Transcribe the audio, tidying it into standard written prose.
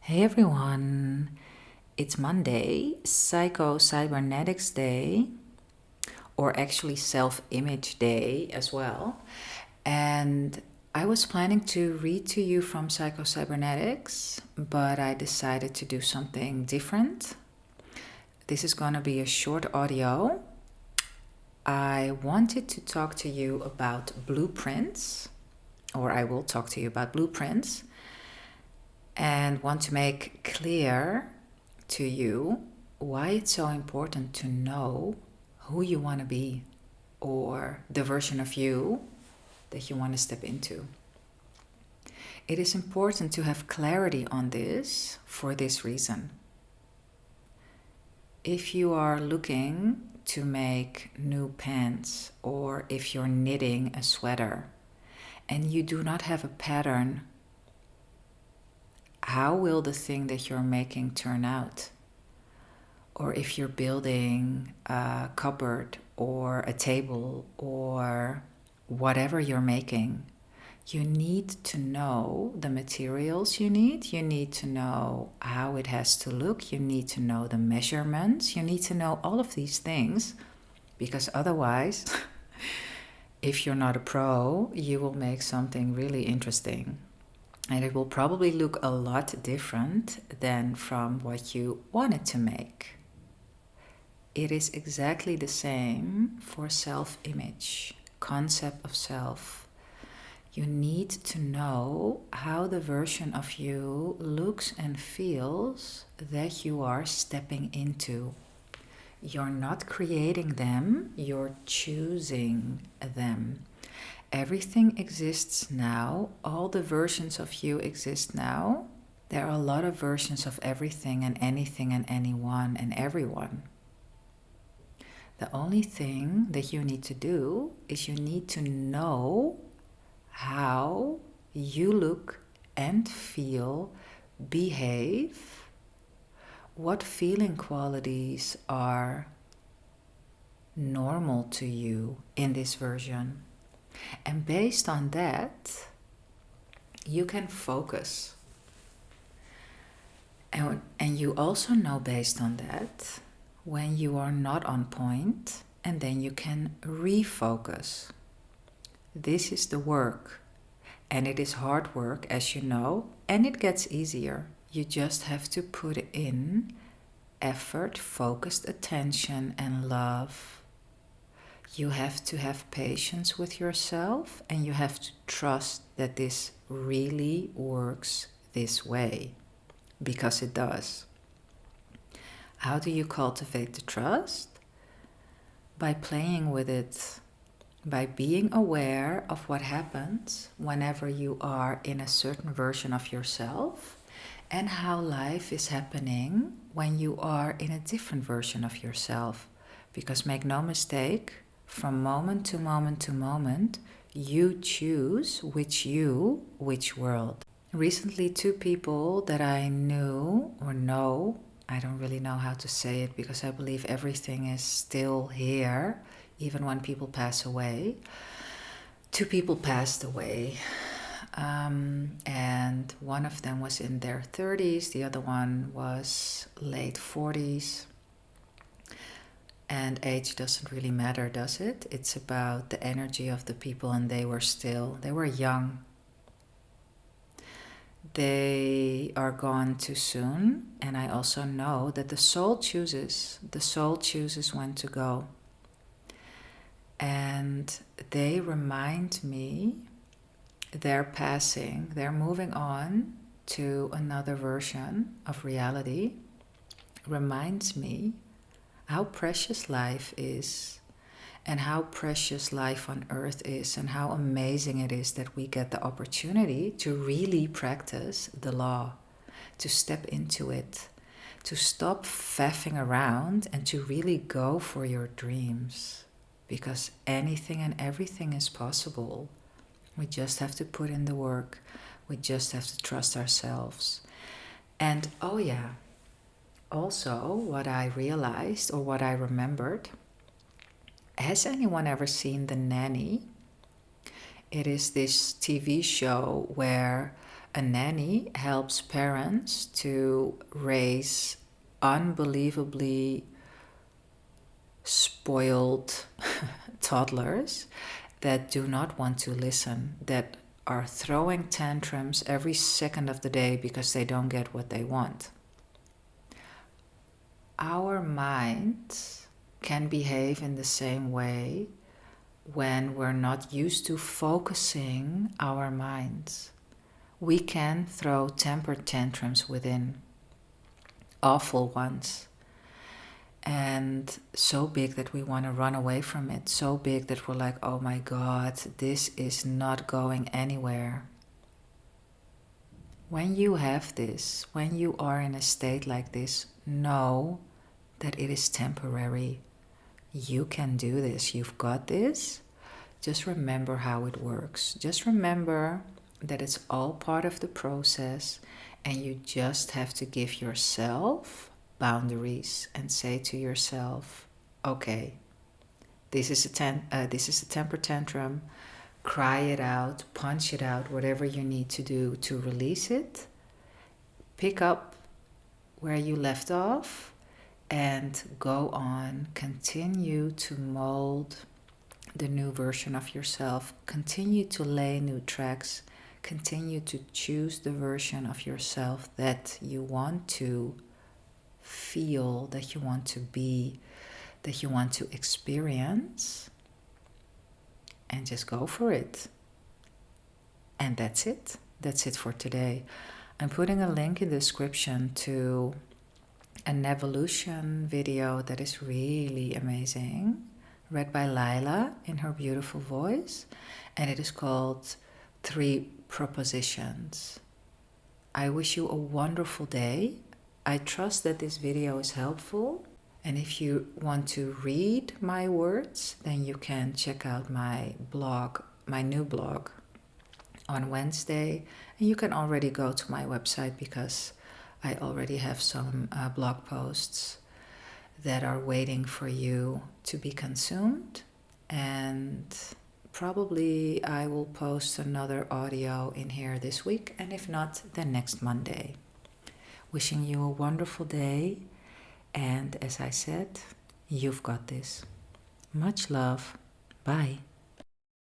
Hey everyone, it's Monday, Psycho-Cybernetics Day, or actually Self-Image Day as well. And I was planning to read to you from Psycho-Cybernetics, but I decided to do something different. This is going to be a short audio. I wanted to talk to you about blueprints, or I will talk to you about blueprints, and want to make clear to you why it's so important to know who you want to be or the version of you that you want to step into. It is important to have clarity on this for this reason. If you are looking to make new pants, or if you're knitting a sweater and you do not have a pattern, how will the thing that you're making turn out? Or if you're building a cupboard or a table or whatever you're making, you need to know the materials you need. You need to know how it has to look. You need to know the measurements. You need to know all of these things, because otherwise, if you're not a pro, you will make something really interesting. And it will probably look a lot different than from what you wanted to make. It is exactly the same for self-image, concept of self. You need to know how the version of you looks and feels that you are stepping into. You're not creating them, you're choosing them. Everything exists now. All the versions of you exist now. There are a lot of versions of everything and anything and anyone and everyone. The only thing that you need to do is you need to know how you look and feel, behave, what feeling qualities are normal to you in this version. And based on that, you can focus. And you also know based on that when you are not on point, and then you can refocus. This is the work, and it is hard work, as you know, and it gets easier. You just have to put in effort, focused attention, and love. You have to have patience with yourself, and you have to trust that this really works this way, because it does. How do you cultivate the trust? By playing with it, by being aware of what happens whenever you are in a certain version of yourself, and how life is happening when you are in a different version of yourself. Because make no mistake, from moment to moment to moment, you choose which you, which world. Recently, two people that I knew or know, I don't really know how to say it because I believe everything is still here, even when people pass away. Two people passed away, and one of them was in their 30s, the other one was late 40s. And age doesn't really matter, does it? It's about the energy of the people, and they were young. They are gone too soon, and I also know that the soul chooses when to go. And they remind me, they're passing, they're moving on to another version of reality, reminds me how precious life is, and how precious life on earth is, and how amazing it is that we get the opportunity to really practice the law, to step into it, to stop faffing around and to really go for your dreams. Because anything and everything is possible. We just have to put in the work. We just have to trust ourselves. And oh yeah, also what I realized, or what I remembered, has anyone ever seen The Nanny? It is this TV show where A nanny helps parents to raise unbelievably spoiled toddlers that do not want to listen, that are throwing tantrums every second of the day because they don't get what they want. Our minds can behave in the same way when we're not used to focusing our minds. We can throw temper tantrums within, awful ones, and so big that we want to run away from it, so big that we're like, oh my God, this is not going anywhere. When you have this, when you are in a state like this, know that it is temporary. You can do this. You've got this. Just remember how it works. Just remember that it's all part of the process, and you just have to give yourself boundaries and say to yourself, okay, this is a temper tantrum. Cry it out, punch it out, whatever you need to do to release it. Pick up where you left off and go on. Continue to mold the new version of yourself. Continue to lay new tracks. Continue to choose the version of yourself that you want to feel, that you want to be, that you want to experience. And just go for it. And that's it. That's it for today. I'm putting a link in the description to an evolution video that is really amazing, read by Lila in her beautiful voice, and it is called 3 Propositions. I wish you a wonderful day. I trust that this video is helpful, and if you want to read my words, then you can check out my blog, my new blog, on Wednesday, and you can already go to my website because I already have some blog posts that are waiting for you to be consumed, and probably I will post another audio in here this week, and if not, then next Monday. Wishing you a wonderful day, and as I said, you've got this. Much love. Bye.